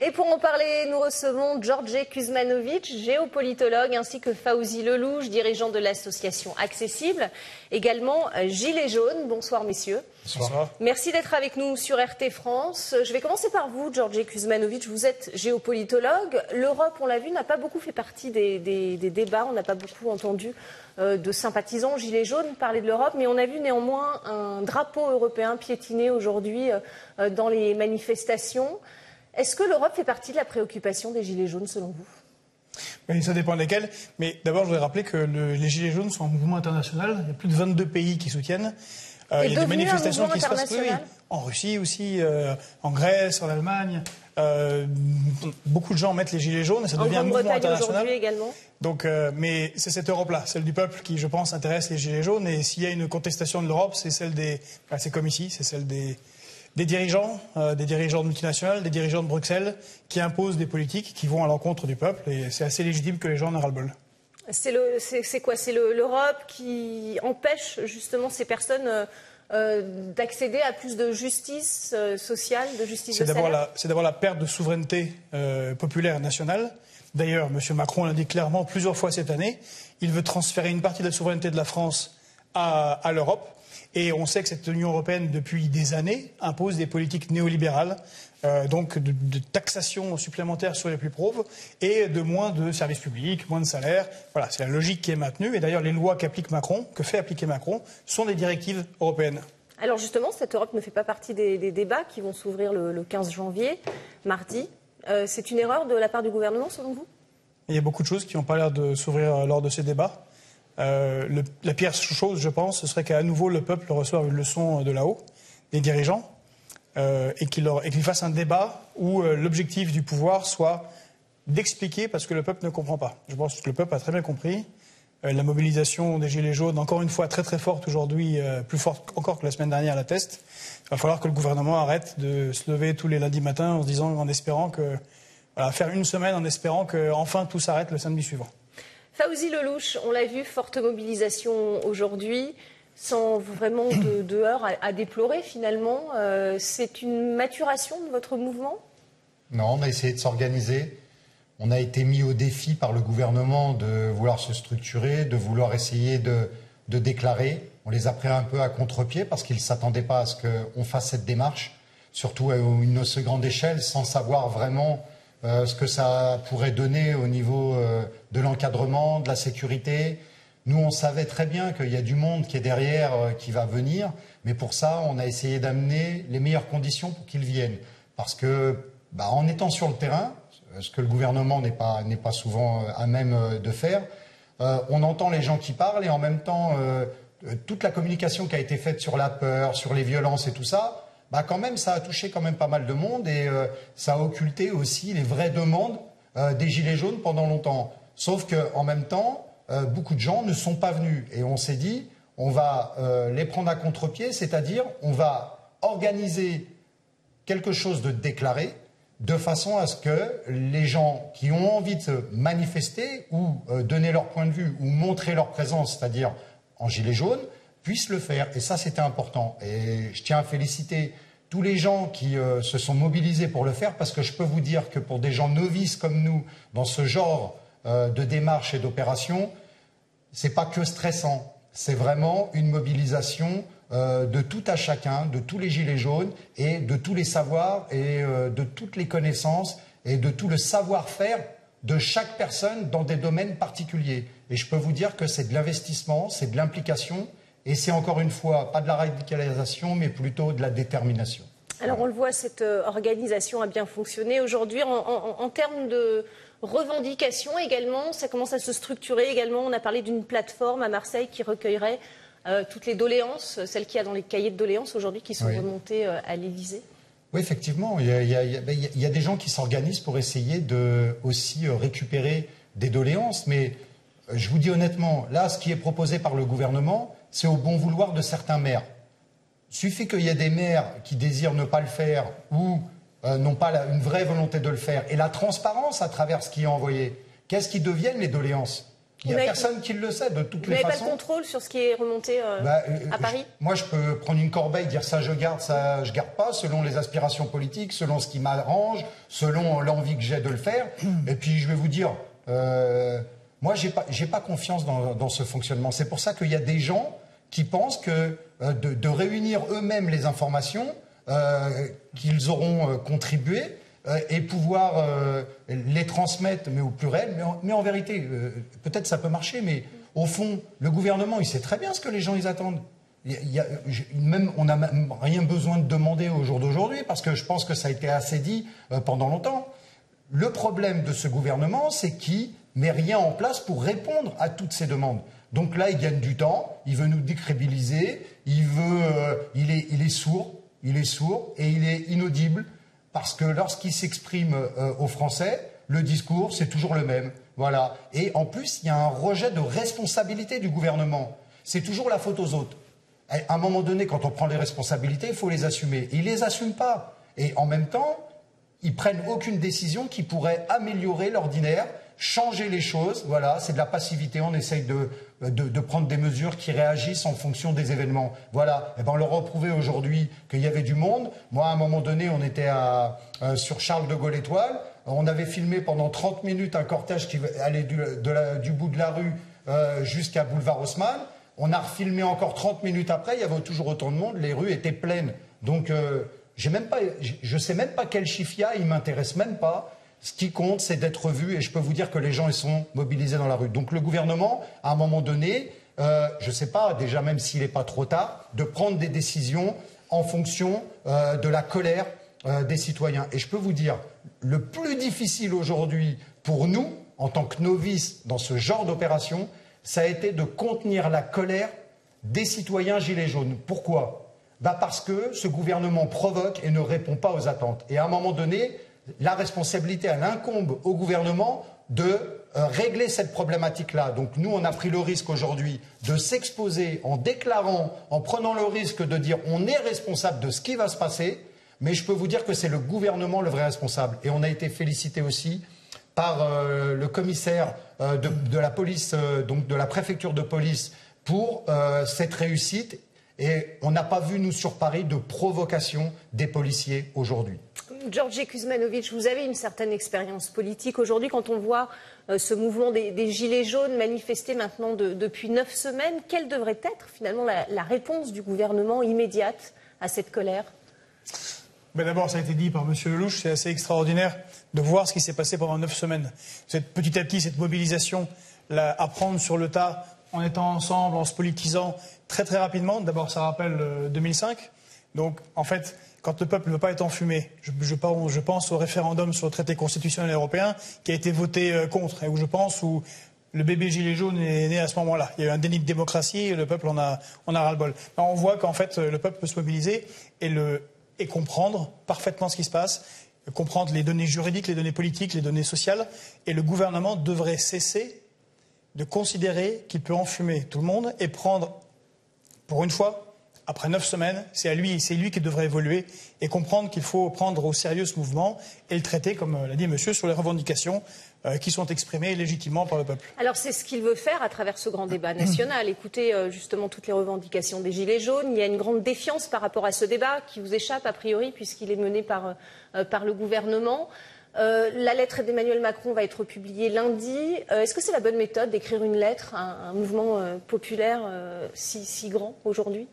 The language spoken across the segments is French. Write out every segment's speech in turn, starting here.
Et pour en parler, nous recevons George Kuzmanovic, géopolitologue, ainsi que Fawzi Lelouch, dirigeant de l'association Accessible. Également Gilets jaunes. Bonsoir messieurs. Bonsoir. Merci d'être avec nous sur RT France. Je vais commencer par vous, George Kuzmanovic. Vous êtes géopolitologue. L'Europe, on l'a vu, n'a pas beaucoup fait partie des débats. On n'a pas beaucoup entendu de sympathisants Gilets jaunes parler de l'Europe. Mais on a vu néanmoins un drapeau européen piétiner aujourd'hui dans les manifestations. Est-ce que l'Europe fait partie de la préoccupation des Gilets jaunes, selon vous? Oui, ça dépend desquels. Mais d'abord, je voudrais rappeler que les Gilets jaunes sont un mouvement international. Il y a plus de 22 pays qui soutiennent. Il y a des manifestations qui se passent en Russie aussi, en Grèce, en Allemagne. Beaucoup de gens mettent les Gilets jaunes et ça devient un mouvement international. Également. Donc, mais c'est cette Europe-là, celle du peuple, qui, je pense, intéresse les Gilets jaunes. Et s'il y a une contestation de l'Europe, c'est celle c'est comme ici, c'est celle des dirigeants de multinationales, des dirigeants de Bruxelles, qui imposent des politiques qui vont à l'encontre du peuple. Et c'est assez légitime que les gens en aient ras-le-bol. C'est quoi? C'est l'Europe qui empêche justement ces personnes d'accéder à plus de justice sociale, de justice de salaire? C'est d'abord la perte de souveraineté populaire nationale. D'ailleurs, M. Macron l'a dit clairement plusieurs fois cette année. Il veut transférer une partie de la souveraineté de la France à l'Europe. Et on sait que cette Union européenne, depuis des années, impose des politiques néolibérales, donc de taxation supplémentaire sur les plus pauvres et de moins de services publics, moins de salaires. Voilà, c'est la logique qui est maintenue. Et d'ailleurs, les lois que fait appliquer Macron, sont des directives européennes. Alors justement, cette Europe ne fait pas partie des débats qui vont s'ouvrir le 15 janvier, mardi. C'est une erreur de la part du gouvernement, selon vous? Il y a beaucoup de choses qui n'ont pas l'air de s'ouvrir lors de ces débats. La pire chose, je pense, ce serait qu'à nouveau le peuple reçoive une leçon de là-haut, des dirigeants, et qu'il fasse un débat où l'objectif du pouvoir soit d'expliquer parce que le peuple ne comprend pas. Je pense que le peuple a très bien compris. La mobilisation des Gilets jaunes, encore une fois très très forte aujourd'hui, plus forte encore que la semaine dernière, l'atteste. Il va falloir que le gouvernement arrête de se lever tous les lundis matins en espérant que, faire une semaine en espérant qu'enfin tout s'arrête le samedi suivant. Fawzi Lelouch, on l'a vu, forte mobilisation aujourd'hui, sans vraiment de heurts à déplorer finalement. C'est une maturation de votre mouvement? Non, on a essayé de s'organiser. On a été mis au défi par le gouvernement de vouloir se structurer, de vouloir essayer de déclarer. On les a pris un peu à contre-pied parce qu'ils ne s'attendaient pas à ce qu'on fasse cette démarche, surtout à une aussi grande échelle, sans savoir vraiment ce que ça pourrait donner au niveau de l'encadrement, de la sécurité. Nous, on savait très bien qu'il y a du monde qui est derrière, qui va venir, mais pour ça, on a essayé d'amener les meilleures conditions pour qu'ils viennent. Parce que, en étant sur le terrain, ce que le gouvernement n'est pas souvent à même de faire, on entend les gens qui parlent et en même temps, toute la communication qui a été faite sur la peur, sur les violences et tout ça, quand même, ça a touché quand même pas mal de monde et ça a occulté aussi les vraies demandes des Gilets jaunes pendant longtemps. Sauf qu'en même temps, beaucoup de gens ne sont pas venus. Et on s'est dit, on va les prendre à contre-pied, c'est-à-dire on va organiser quelque chose de déclaré de façon à ce que les gens qui ont envie de se manifester ou donner leur point de vue ou montrer leur présence, c'est-à-dire en Gilets jaunes, puissent le faire. Et ça, c'était important. Et je tiens à féliciter tous les gens qui se sont mobilisés pour le faire, parce que je peux vous dire que pour des gens novices comme nous, dans ce genre de démarche et d'opération, c'est pas que stressant. C'est vraiment une mobilisation de tout à chacun, de tous les Gilets jaunes et de tous les savoirs et de toutes les connaissances et de tout le savoir-faire de chaque personne dans des domaines particuliers. Et je peux vous dire que c'est de l'investissement, c'est de l'implication. Et c'est encore une fois, pas de la radicalisation, mais plutôt de la détermination. Alors on le voit, cette organisation a bien fonctionné. Aujourd'hui, en termes de revendications également, ça commence à se structurer également. On a parlé d'une plateforme à Marseille qui recueillerait toutes les doléances, celles qu'il y a dans les cahiers de doléances aujourd'hui qui sont remontées à l'Élysée. Oui, effectivement. Il y a des gens qui s'organisent pour essayer de aussi récupérer des doléances. Mais je vous dis honnêtement, là, ce qui est proposé par le gouvernement, c'est au bon vouloir de certains maires. Il suffit qu'il y ait des maires qui désirent ne pas le faire ou n'ont pas une vraie volonté de le faire. Et la transparence à travers ce qui est envoyé. Qu'est-ce qui deviennent les doléances? Il n'y a personne qui le sait, de toutes les façons. Vous n'avez pas le contrôle sur ce qui est remonté à Paris? Moi, je peux prendre une corbeille, dire ça je garde pas, selon les aspirations politiques, selon ce qui m'arrange, selon l'envie que j'ai de le faire. Et puis, je vais vous dire, moi, j'ai pas confiance dans ce fonctionnement. C'est pour ça qu'il y a des gens qui pensent que de réunir eux-mêmes les informations qu'ils auront contribué, et pouvoir les transmettre, mais au pluriel. Mais en vérité, peut-être ça peut marcher, mais au fond, le gouvernement, il sait très bien ce que les gens ils attendent. On n'a même rien besoin de demander au jour d'aujourd'hui, parce que je pense que ça a été assez dit pendant longtemps. Le problème de ce gouvernement, c'est qu'il ne met rien en place pour répondre à toutes ces demandes. Donc là, il gagne du temps, il veut nous décrédibiliser, il est sourd et il est inaudible. Parce que lorsqu'il s'exprime aux Français, le discours, c'est toujours le même. Voilà. Et en plus, il y a un rejet de responsabilité du gouvernement. C'est toujours la faute aux autres. À un moment donné, quand on prend les responsabilités, il faut les assumer. Et ils ne les assument pas. Et en même temps, ils ne prennent aucune décision qui pourrait améliorer l'ordinaire, changer les choses. Voilà, c'est de la passivité. On essaye de prendre des mesures qui réagissent en fonction des événements. Voilà. Et ben, on leur a prouvé aujourd'hui qu'il y avait du monde. Moi, à un moment donné, on était sur Charles de Gaulle Étoile. On avait filmé pendant 30 minutes un cortège qui allait du bout de la rue jusqu'à Boulevard Haussmann. On a refilmé encore 30 minutes après. Il y avait toujours autant de monde. Les rues étaient pleines. Donc, je ne sais même pas quel chiffre il y a. Il ne m'intéresse même pas. Ce qui compte, c'est d'être vu, et je peux vous dire que les gens ils sont mobilisés dans la rue. Donc le gouvernement, à un moment donné, je ne sais pas, déjà même s'il n'est pas trop tard, de prendre des décisions en fonction de la colère des citoyens. Et je peux vous dire, le plus difficile aujourd'hui pour nous, en tant que novices dans ce genre d'opération, ça a été de contenir la colère des citoyens gilets jaunes. Pourquoi? Parce que ce gouvernement provoque et ne répond pas aux attentes. Et à un moment donné, la responsabilité, elle incombe au gouvernement de régler cette problématique-là. Donc nous, on a pris le risque aujourd'hui de s'exposer en déclarant, en prenant le risque de dire on est responsable de ce qui va se passer, mais je peux vous dire que c'est le gouvernement le vrai responsable. Et on a été félicité aussi par le commissaire de la police, donc de la préfecture de police, pour cette réussite. Et on n'a pas vu, nous, sur Paris, de provocation des policiers aujourd'hui. Georgi Kuzmanovic, vous avez une certaine expérience politique. Aujourd'hui, quand on voit ce mouvement des Gilets jaunes manifester maintenant depuis 9 semaines, quelle devrait être finalement la réponse du gouvernement immédiate à cette colère? D'abord, ça a été dit par M. Lelouch, c'est assez extraordinaire de voir ce qui s'est passé pendant 9 semaines. Petit à petit, cette mobilisation, apprendre sur le tas, en étant ensemble, en se politisant très très rapidement. D'abord, ça rappelle 2005. Donc, en fait, quand le peuple ne veut pas être enfumé, je pense au référendum sur le traité constitutionnel européen qui a été voté contre, et où je pense où le bébé gilet jaune est né à ce moment-là. Il y a eu un déni de démocratie et le peuple en a ras-le-bol. On voit qu'en fait, le peuple peut se mobiliser et comprendre parfaitement ce qui se passe, comprendre les données juridiques, les données politiques, les données sociales. Et le gouvernement devrait cesser de considérer qu'il peut enfumer tout le monde et prendre, pour une fois, après 9 semaines, c'est lui qui devrait évoluer et comprendre qu'il faut prendre au sérieux ce mouvement et le traiter, comme l'a dit monsieur, sur les revendications qui sont exprimées légitimement par le peuple. Alors c'est ce qu'il veut faire à travers ce grand débat national. Écoutez justement toutes les revendications des Gilets jaunes. Il y a une grande défiance par rapport à ce débat qui vous échappe a priori puisqu'il est mené par le gouvernement. La lettre d'Emmanuel Macron va être publiée lundi. Est-ce que c'est la bonne méthode d'écrire une lettre à un mouvement populaire si grand aujourd'hui?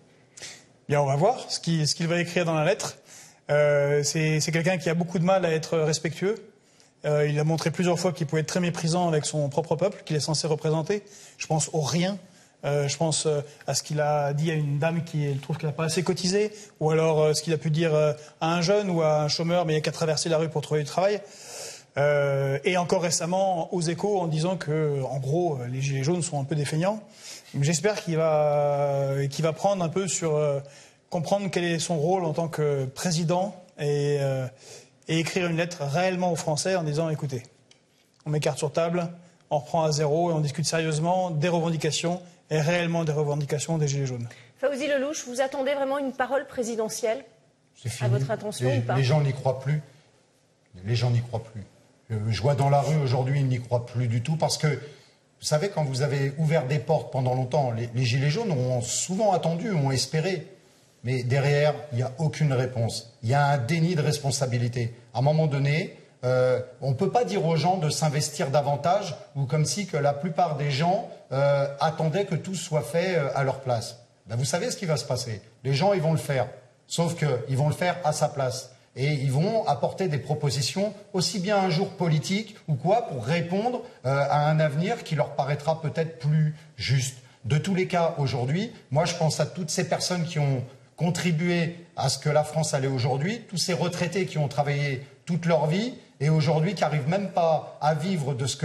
Bien, on va voir ce qu'il va écrire dans la lettre. C'est quelqu'un qui a beaucoup de mal à être respectueux. Il a montré plusieurs fois qu'il pouvait être très méprisant avec son propre peuple, qu'il est censé représenter. Je pense au rien. Je pense à ce qu'il a dit à une dame qui trouve qu'elle n'a pas assez cotisé, ou alors ce qu'il a pu dire à un jeune ou à un chômeur, mais il n'y a qu'à traverser la rue pour trouver du travail. Et encore récemment aux Échos en disant que, en gros, les Gilets jaunes sont un peu des feignants. J'espère qu'il va prendre un peu sur comprendre quel est son rôle en tant que président et écrire une lettre réellement aux Français en disant écoutez, on met carte sur table, on reprend à zéro et on discute sérieusement des revendications et réellement des revendications des Gilets jaunes. Fawzi Lelouch, vous attendez vraiment une parole présidentielle à votre intention ou pas? Les gens n'y croient plus. Les gens n'y croient plus. Je vois dans la rue aujourd'hui, ils n'y croient plus du tout parce que Vous savez, quand vous avez ouvert des portes pendant longtemps, les Gilets jaunes ont souvent attendu, ont espéré. Mais derrière, il n'y a aucune réponse. Il y a un déni de responsabilité. À un moment donné, on ne peut pas dire aux gens de s'investir davantage ou comme si que la plupart des gens attendaient que tout soit fait à leur place. Ben, vous savez ce qui va se passer. Les gens, ils vont le faire. Sauf qu'ils vont le faire à sa place. Et ils vont apporter des propositions, aussi bien un jour politiques ou quoi, pour répondre à un avenir qui leur paraîtra peut-être plus juste. De tous les cas, aujourd'hui, moi je pense à toutes ces personnes qui ont contribué à ce que la France allait aujourd'hui, tous ces retraités qui ont travaillé toute leur vie et aujourd'hui qui n'arrivent même pas à vivre de ce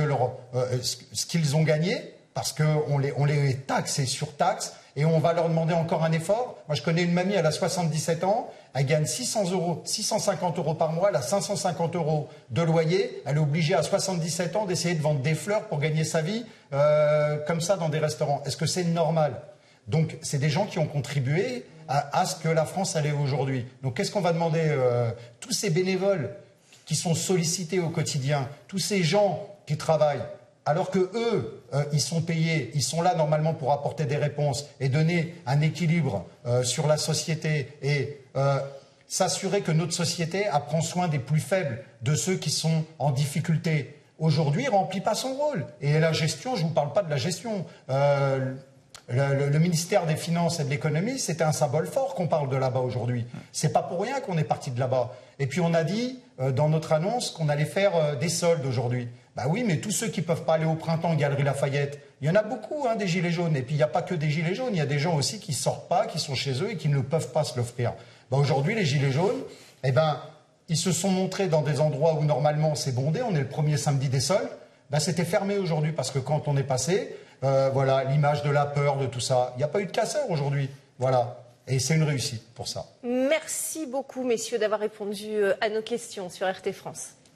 qu'ils ont gagné, parce qu'on les taxe et surtaxe, et on va leur demander encore un effort. Moi, je connais une mamie, elle a 77 ans, elle gagne 650 euros par mois, elle a 550 euros de loyer, elle est obligée à 77 ans d'essayer de vendre des fleurs pour gagner sa vie, comme ça, dans des restaurants. Est-ce que c'est normal? Donc, c'est des gens qui ont contribué à ce que la France allait aujourd'hui. Donc, qu'est-ce qu'on va demander tous ces bénévoles qui sont sollicités au quotidien, tous ces gens qui travaillent, alors que eux, ils sont payés, ils sont là normalement pour apporter des réponses et donner un équilibre sur la société et s'assurer que notre société prend soin des plus faibles, de ceux qui sont en difficulté. Aujourd'hui, il ne remplit pas son rôle. Et la gestion, je ne vous parle pas de la gestion. Le ministère des Finances et de l'Économie, c'était un symbole fort qu'on parle de là-bas aujourd'hui. C'est pas pour rien qu'on est parti de là-bas. Et puis on a dit dans notre annonce qu'on allait faire des soldes aujourd'hui. Bah oui, mais tous ceux qui ne peuvent pas aller au printemps, Galerie Lafayette, il y en a beaucoup, des gilets jaunes. Et puis il n'y a pas que des gilets jaunes, il y a des gens aussi qui ne sortent pas, qui sont chez eux et qui ne peuvent pas se l'offrir. Bah aujourd'hui, les gilets jaunes, ils se sont montrés dans des endroits où normalement c'est bondé. On est le premier samedi des soldes. Bah, c'était fermé aujourd'hui parce que quand on est passé, voilà, l'image de la peur, de tout ça, il n'y a pas eu de casseurs aujourd'hui. Voilà. Et c'est une réussite pour ça. Merci beaucoup, messieurs, d'avoir répondu à nos questions sur RT France.